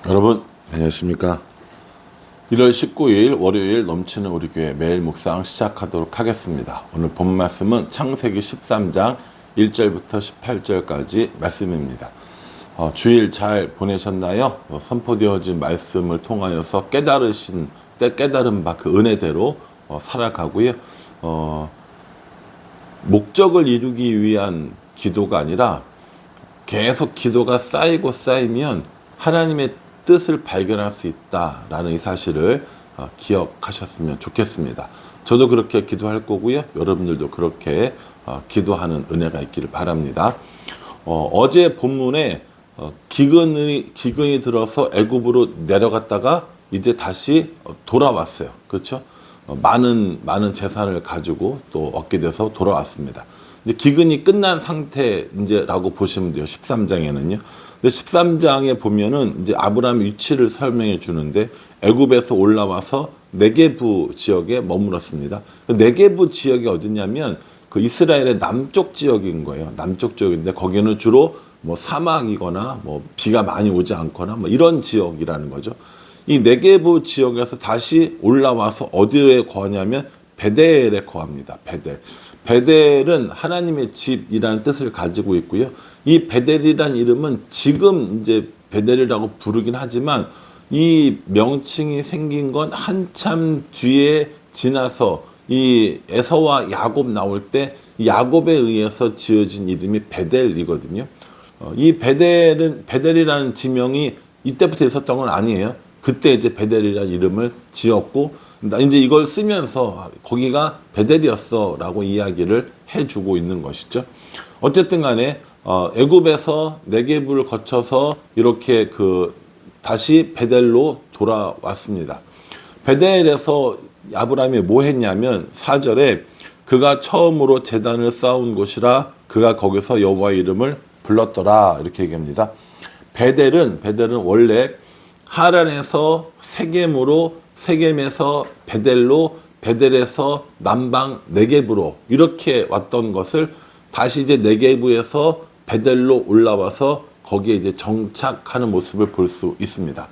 여러분 안녕하십니까. 1월 19일 월요일 넘치는 우리 교회 매일 묵상 시작하도록 하겠습니다. 오늘 본 말씀은 창세기 13장 1절부터 18절까지 말씀입니다. 주일 잘 보내셨나요? 선포되어진 말씀을 통하여서 깨달은 바 그 은혜대로 살아가고요. 목적을 이루기 위한 기도가 아니라 계속 기도가 쌓이면 하나님의 뜻을 발견할 수 있다라는 이 사실을 기억하셨으면 좋겠습니다. 저도 그렇게 기도할 거고요. 여러분들도 그렇게 기도하는 은혜가 있기를 바랍니다. 어제 본문에 기근이 들어서 애굽으로 내려갔다가 이제 다시 돌아왔어요. 그렇죠? 많은 재산을 가지고 또 얻게 돼서 돌아왔습니다. 이제 기근이 끝난 상태 이제라고 보시면 돼요. 13장에는요. 근데 13장에 보면은 이제 아브라함의 위치를 설명해 주는데 애굽에서 올라와서 네게부 지역에 머물었습니다. 네게부 지역이 어디냐면 그 이스라엘의 남쪽 지역인 거예요. 남쪽 지역인데 거기는 주로 뭐 사막이거나 뭐 비가 많이 오지 않거나 뭐 이런 지역이라는 거죠. 이 네게부 지역에서 다시 올라와서 어디에 거하냐면 베델에 거합니다. 베델은 하나님의 집이라는 뜻을 가지고 있고요. 이 베델이란 이름은 지금 이제 베델이라고 부르긴 하지만 이 명칭이 생긴 건 한참 뒤에 지나서 이 에서와 야곱 나올 때 야곱에 의해서 지어진 이름이 베델이거든요. 이 베델이라는 지명이 이때부터 있었던 건 아니에요. 그때 이제 베델이라는 이름을 지었고 이제 이걸 쓰면서 거기가 베델이었어라고 이야기를 해주고 있는 것이죠. 어쨌든 간에 애굽에서 네게부를 거쳐서 이렇게 다시 베델로 돌아왔습니다. 베델에서 아브라함이 뭐 했냐면 4절에 그가 처음으로 제단을 쌓은 곳이라 그가 거기서 여호와의 이름을 불렀더라 이렇게 얘기합니다. 베델은 원래 하란에서 세겜에서 베델로, 베델에서 남방 네게부로 이렇게 왔던 것을 다시 이제 네게부에서 베델로 올라와서 거기에 이제 정착하는 모습을 볼 수 있습니다.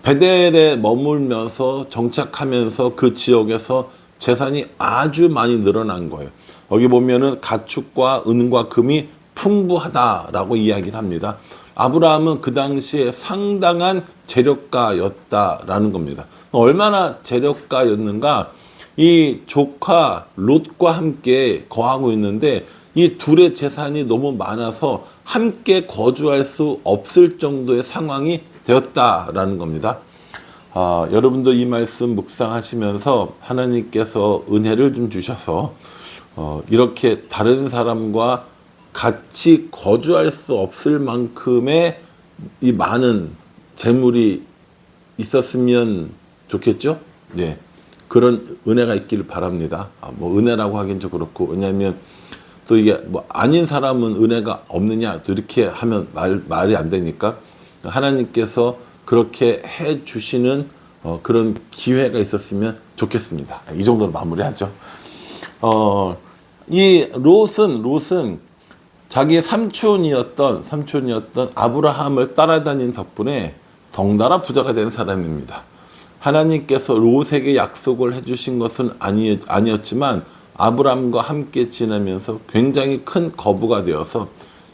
베델에 머물면서 정착하면서 그 지역에서 재산이 아주 많이 늘어난 거예요. 여기 보면은 가축과 은과 금이 풍부하다라고 이야기를 합니다. 아브라함은 그 당시에 상당한 재력가였다라는 겁니다. 얼마나 재력가였는가? 이 조카 롯과 함께 거하고 있는데 이 둘의 재산이 너무 많아서 함께 거주할 수 없을 정도의 상황이 되었다라는 겁니다. 여러분도 이 말씀 묵상하시면서 하나님께서 은혜를 좀 주셔서 이렇게 다른 사람과 같이 거주할 수 없을 만큼의 이 많은 재물이 있었으면 좋겠죠? 네. 그런 은혜가 있기를 바랍니다. 뭐 은혜라고 하긴 좀 그렇고, 왜냐하면 또 이게 뭐 아닌 사람은 은혜가 없느냐 또 이렇게 하면 말이 안 되니까 하나님께서 그렇게 해 주시는 그런 기회가 있었으면 좋겠습니다. 이 정도로 마무리하죠. 이 롯은 자기 삼촌이었던 아브라함을 따라다닌 덕분에 덩달아 부자가 된 사람입니다. 하나님께서 롯에게 약속을 해주신 것은 아니었지만 아브라함과 함께 지내면서 굉장히 큰 거부가 되어서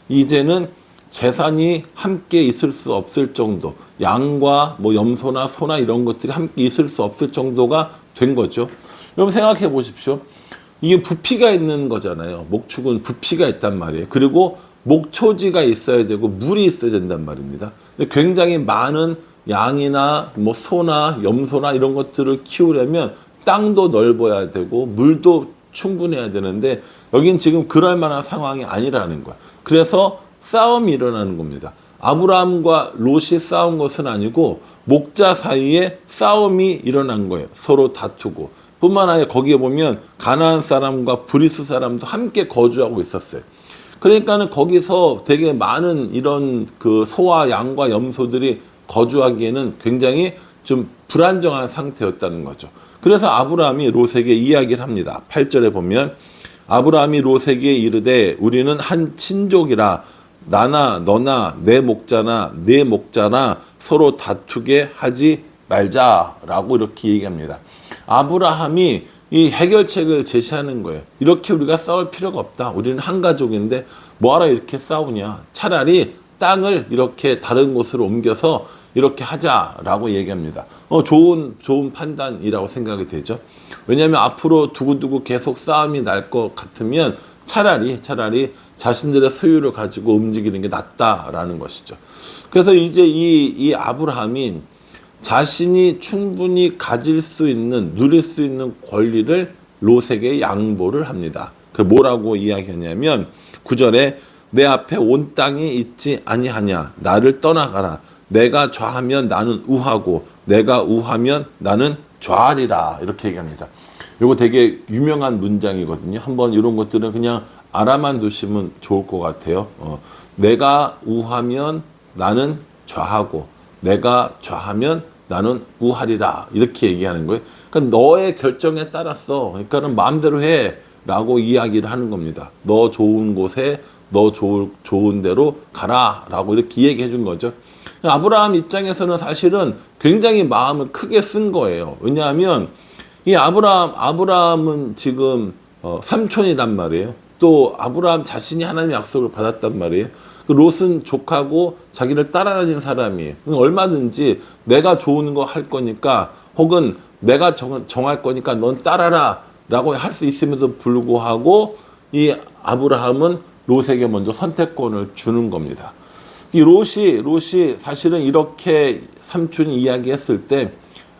이제는 재산이 함께 있을 수 없을 정도, 양과 뭐 염소나 소나 이런 것들이 함께 있을 수 없을 정도가 된 거죠. 여러분 생각해 보십시오. 이게 부피가 있는 거잖아요. 목축은 부피가 있단 말이에요. 그리고 목초지가 있어야 되고 물이 있어야 된단 말입니다. 굉장히 많은 양이나 뭐 소나 염소나 이런 것들을 키우려면 땅도 넓어야 되고 물도 충분해야 되는데 여긴 지금 그럴 만한 상황이 아니라는 거야. 그래서 싸움이 일어나는 겁니다. 아브라함과 롯이 싸운 것은 아니고 목자 사이에 싸움이 일어난 거예요. 서로 다투고. 뿐만 아니라 거기에 보면 가나안 사람과 브리스 사람도 함께 거주하고 있었어요. 그러니까는 거기서 되게 많은 이런 소와 양과 염소들이 거주하기에는 굉장히 좀 불안정한 상태였다는 거죠. 그래서 아브라함이 롯에게 이야기를 합니다. 8절에 보면 아브라함이 롯에게 이르되 우리는 한 친족이라 나나 너나 내 목자나 네 목자나 서로 다투게 하지 말자라고 이렇게 얘기합니다. 아브라함이 이 해결책을 제시하는 거예요. 이렇게 우리가 싸울 필요가 없다. 우리는 한 가족인데 뭐하러 이렇게 싸우냐. 차라리 땅을 이렇게 다른 곳으로 옮겨서 이렇게 하자라고 얘기합니다. 좋은 판단이라고 생각이 되죠. 왜냐하면 앞으로 두고두고 계속 싸움이 날 것 같으면 차라리 자신들의 소유를 가지고 움직이는 게 낫다라는 것이죠. 그래서 이제 이 아브라함이 자신이 충분히 가질 수 있는, 누릴 수 있는 권리를 롯에게 양보를 합니다. 그 뭐라고 이야기하냐면 9절에 내 앞에 온 땅이 있지 아니하냐. 나를 떠나가라. 내가 좌하면 나는 우하고 내가 우하면 나는 좌하리라. 이렇게 얘기합니다. 이거 되게 유명한 문장이거든요. 한번 이런 것들은 그냥 알아만 두시면 좋을 것 같아요. 내가 우하면 나는 좌하고 내가 좌하면 나는 우하리라. 이렇게 얘기하는 거예요. 그러니까 너의 결정에 따랐어. 그러니까는 마음대로 해라고 이야기를 하는 겁니다. 너 좋은 곳에 너 좋은 대로 가라라고 이렇게 얘기해 준 거죠. 아브라함 입장에서는 사실은 굉장히 마음을 크게 쓴 거예요. 왜냐하면 이 아브라함은 지금 삼촌이란 말이에요. 또 아브라함 자신이 하나님의 약속을 받았단 말이에요. 롯은 족하고 자기를 따라다니는 사람이에요. 얼마든지 내가 좋은 거 할 거니까 혹은 내가 정할 거니까 넌 따라라 라고 할 수 있음에도 불구하고 이 아브라함은 롯에게 먼저 선택권을 주는 겁니다. 이 롯이 사실은 이렇게 삼촌이 이야기했을 때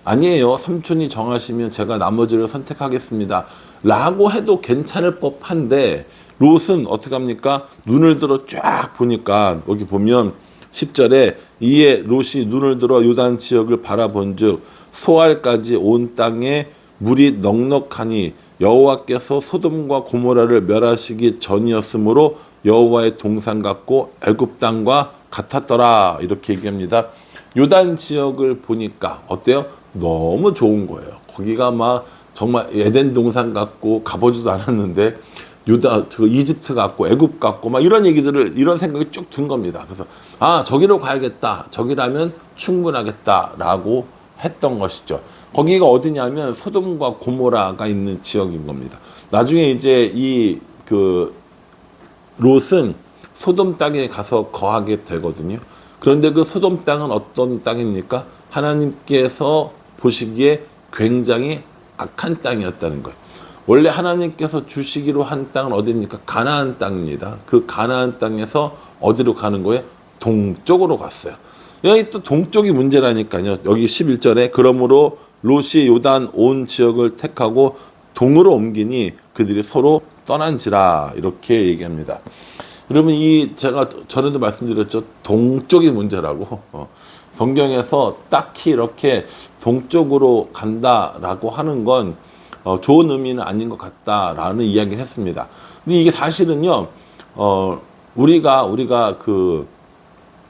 아니에요. 삼촌이 정하시면 제가 나머지를 선택하겠습니다. 라고 해도 괜찮을 법한데 롯은 어떻게 합니까? 눈을 들어 쫙 보니까 여기 보면 10절에 이에 롯이 눈을 들어 요단 지역을 바라본즉 소알까지 온 땅에 물이 넉넉하니 여호와께서 소돔과 고모라를 멸하시기 전이었으므로 여호와의 동산 같고 애굽 땅과 같았더라. 이렇게 얘기합니다. 요단 지역을 보니까 어때요? 너무 좋은 거예요. 거기가 막 정말 에덴 동산 같고 가보지도 않았는데 이집트 같고 애굽 같고 막 이런 생각이 쭉 든 겁니다. 그래서 저기로 가야겠다. 저기라면 충분하겠다라고 했던 것이죠. 거기가 어디냐면 소돔과 고모라가 있는 지역인 겁니다. 나중에 이제 롯은 소돔 땅에 가서 거하게 되거든요. 그런데 그 소돔 땅은 어떤 땅입니까? 하나님께서 보시기에 굉장히 악한 땅이었다는 거예요. 원래 하나님께서 주시기로 한 땅은 어디입니까? 가나안 땅입니다. 그 가나안 땅에서 어디로 가는 거예요? 동쪽으로 갔어요. 여기 또 동쪽이 문제라니까요. 여기 11절에 그러므로 롯이 요단 온 지역을 택하고 동으로 옮기니 그들이 서로 떠난지라. 이렇게 얘기합니다. 여러분 제가 전에도 말씀드렸죠. 동쪽이 문제라고. 성경에서 딱히 이렇게 동쪽으로 간다라고 하는 건 좋은 의미는 아닌 것 같다라는 이야기를 했습니다. 근데 이게 사실은요, 우리가 그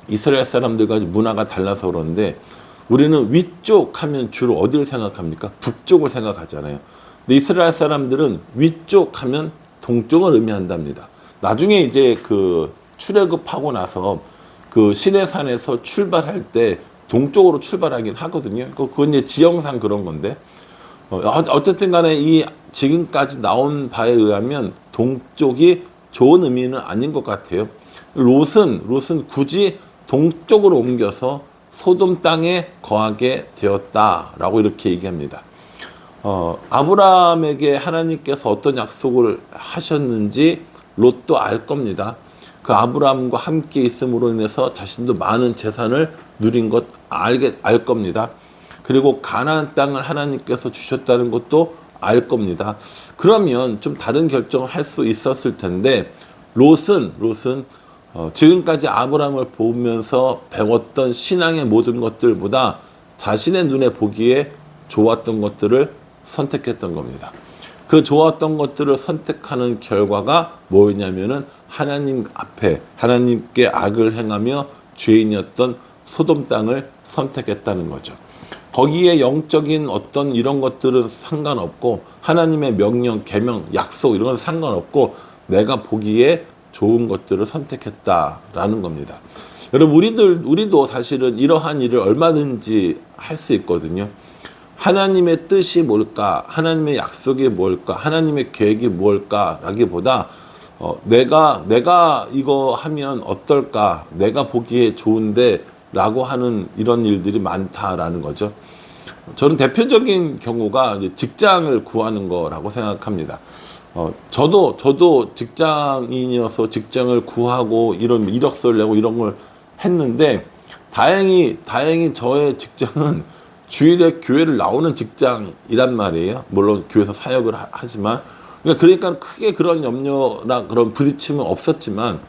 이스라엘 사람들과 문화가 달라서 그런데 우리는 위쪽 하면 주로 어디를 생각합니까? 북쪽을 생각하잖아요. 근데 이스라엘 사람들은 위쪽 하면 동쪽을 의미한답니다. 나중에 이제 그 출애굽하고 나서 그 시내산에서 출발할 때 동쪽으로 출발하긴 하거든요. 그건 이제 지형상 그런 건데 어쨌든 간에 이 지금까지 나온 바에 의하면 동쪽이 좋은 의미는 아닌 것 같아요. 롯은 굳이 동쪽으로 옮겨서 소돔 땅에 거하게 되었다라고 이렇게 얘기합니다. 아브라함에게 하나님께서 어떤 약속을 하셨는지 롯도 알 겁니다. 그 아브라함과 함께 있음으로 인해서 자신도 많은 재산을 누린 것 알 겁니다. 그리고 가나안 땅을 하나님께서 주셨다는 것도 알 겁니다. 그러면 좀 다른 결정을 할 수 있었을 텐데 롯은 지금까지 아브라함을 보면서 배웠던 신앙의 모든 것들보다 자신의 눈에 보기에 좋았던 것들을 선택했던 겁니다. 그 좋았던 것들을 선택하는 결과가 뭐였냐면은 하나님 앞에 하나님께 악을 행하며 죄인이었던 소돔 땅을 선택했다는 거죠. 거기에 영적인 어떤 이런 것들은 상관없고 하나님의 명령, 계명, 약속 이런 건 상관없고 내가 보기에 좋은 것들을 선택했다라는 겁니다. 여러분, 우리도 사실은 이러한 일을 얼마든지 할 수 있거든요. 하나님의 뜻이 뭘까? 하나님의 약속이 뭘까? 하나님의 계획이 뭘까라기보다 내가 이거 하면 어떨까? 내가 보기에 좋은데 라고 하는 이런 일들이 많다라는 거죠. 저는 대표적인 경우가 이제 직장을 구하는 거라고 생각합니다. 저도 직장인이어서 직장을 구하고 이런 이력서를 내고 이런 걸 했는데 다행히 저의 직장은 주일에 교회를 나오는 직장이란 말이에요. 물론 교회에서 사역을 하지만 그러니까 크게 그런 염려나 그런 부딪힘은 없었지만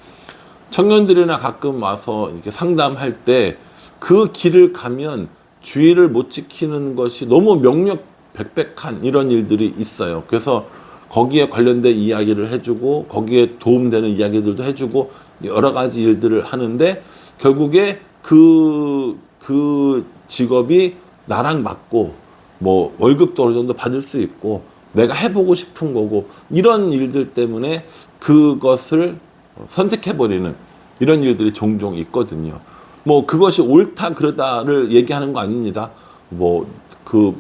청년들이나 가끔 와서 이렇게 상담할 때 그 길을 가면 주의를 못 지키는 것이 너무 명명백백한 이런 일들이 있어요. 그래서 거기에 관련된 이야기를 해주고 거기에 도움되는 이야기들도 해주고 여러 가지 일들을 하는데 결국에 그 직업이 나랑 맞고 뭐 월급도 어느 정도 받을 수 있고 내가 해보고 싶은 거고 이런 일들 때문에 그것을 선택해버리는 이런 일들이 종종 있거든요. 뭐 그것이 옳다 그르다를 얘기하는 거 아닙니다. 뭐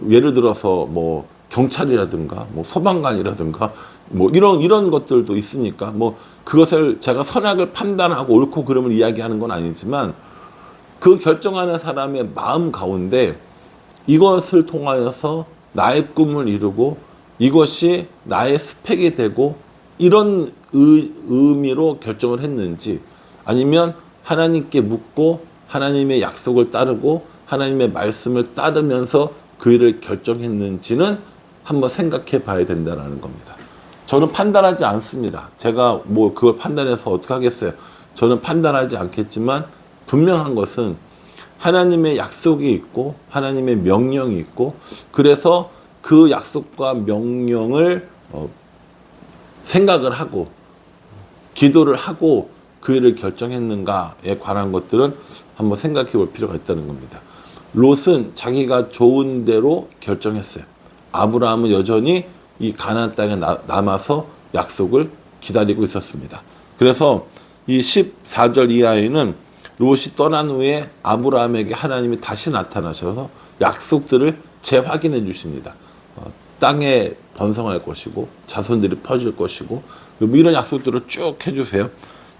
예를 들어서 뭐 경찰이라든가 뭐 소방관이라든가 뭐 이런 것들도 있으니까 뭐 그것을 제가 선악을 판단하고 옳고 그름을 이야기하는 건 아니지만 그 결정하는 사람의 마음 가운데 이것을 통하여서 나의 꿈을 이루고 이것이 나의 스펙이 되고 이런 의미로 결정을 했는지 아니면 하나님께 묻고 하나님의 약속을 따르고 하나님의 말씀을 따르면서 그 일을 결정했는지는 한번 생각해 봐야 된다는 겁니다. 저는 판단하지 않습니다. 제가 뭐 그걸 판단해서 어떻게 하겠어요. 저는 판단하지 않겠지만 분명한 것은 하나님의 약속이 있고 하나님의 명령이 있고 그래서 그 약속과 명령을 생각을 하고 기도를 하고 그 일을 결정했는가에 관한 것들은 한번 생각해 볼 필요가 있다는 겁니다. 롯은 자기가 좋은 대로 결정했어요. 아브라함은 여전히 이 가나안 땅에 남아서 약속을 기다리고 있었습니다. 그래서 이 14절 이하에는 롯이 떠난 후에 아브라함에게 하나님이 다시 나타나셔서 약속들을 재확인해 주십니다. 땅에 번성할 것이고 자손들이 퍼질 것이고 이런 약속들을 쭉 해주세요.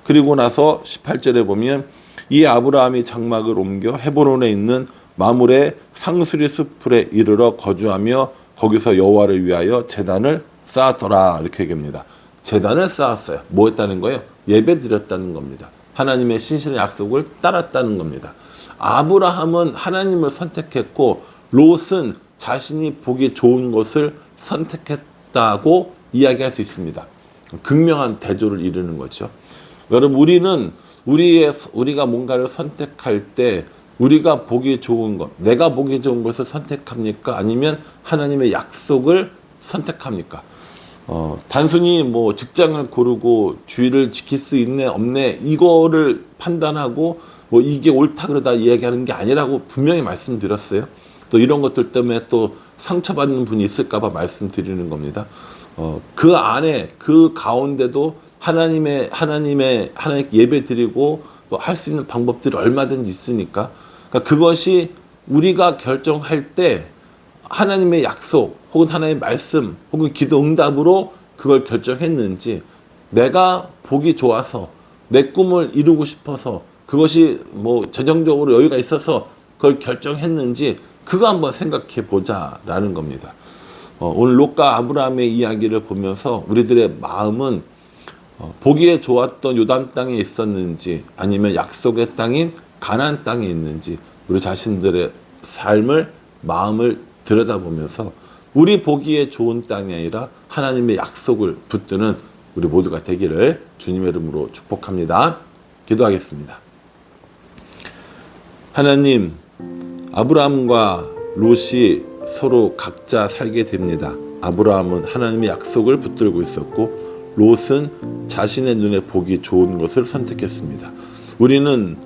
그리고 나서 18절에 보면 이 아브라함이 장막을 옮겨 헤브론에 있는 마물의 상수리 숲에 이르러 거주하며 거기서 여호와를 위하여 제단을 쌓았더라 이렇게 얘기합니다. 제단을 쌓았어요. 뭐 했다는 거예요? 예배 드렸다는 겁니다. 하나님의 신실한 약속을 따랐다는 겁니다. 아브라함은 하나님을 선택했고 롯은 자신이 보기 좋은 것을 선택했다고 이야기할 수 있습니다. 극명한 대조를 이루는 거죠. 여러분 우리가 뭔가를 선택할 때 우리가 보기 좋은 것, 내가 보기 좋은 것을 선택합니까? 아니면 하나님의 약속을 선택합니까? 단순히 뭐 직장을 고르고 주의를 지킬 수 있네 없네 이거를 판단하고 뭐 이게 옳다 그러다 이야기하는 게 아니라고 분명히 말씀드렸어요. 또 이런 것들 때문에 또 상처받는 분이 있을까 봐 말씀드리는 겁니다. 그 안에 그 가운데도 하나님의 예배 드리고 또 할 수 있는 방법들이 얼마든지 있으니까 그러니까 그것이 우리가 결정할 때 하나님의 약속 혹은 하나님의 말씀 혹은 기도 응답으로 그걸 결정했는지 내가 보기 좋아서 내 꿈을 이루고 싶어서 그것이 뭐 재정적으로 여유가 있어서 그걸 결정했는지 그거 한번 생각해 보자라는 겁니다. 오늘 롯과 아브라함의 이야기를 보면서 우리들의 마음은 보기에 좋았던 요단 땅에 있었는지 아니면 약속의 땅인 가나안 땅에 있는지 우리 자신들의 삶을 마음을 들여다보면서 우리 보기에 좋은 땅이 아니라 하나님의 약속을 붙드는 우리 모두가 되기를 주님의 이름으로 축복합니다. 기도하겠습니다. 하나님, 아브라함과 롯이 서로 각자 살게 됩니다. 아브라함은 하나님의 약속을 붙들고 있었고 롯은 자신의 눈에 보기 좋은 것을 선택했습니다. 우리는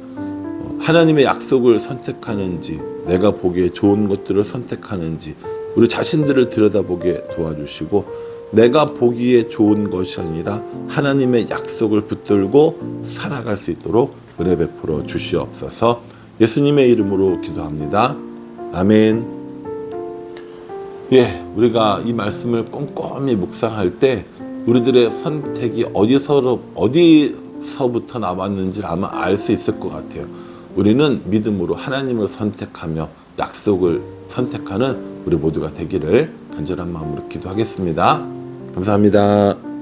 하나님의 약속을 선택하는지 내가 보기에 좋은 것들을 선택하는지 우리 자신들을 들여다보게 도와주시고 내가 보기에 좋은 것이 아니라 하나님의 약속을 붙들고 살아갈 수 있도록 은혜 베풀어 주시옵소서. 예수님의 이름으로 기도합니다. 아멘. 예, 우리가 이 말씀을 꼼꼼히 묵상할 때 우리들의 선택이 어디서부터 나왔는지를 아마 알 수 있을 것 같아요. 우리는 믿음으로 하나님을 선택하며 약속을 선택하는 우리 모두가 되기를 간절한 마음으로 기도하겠습니다. 감사합니다.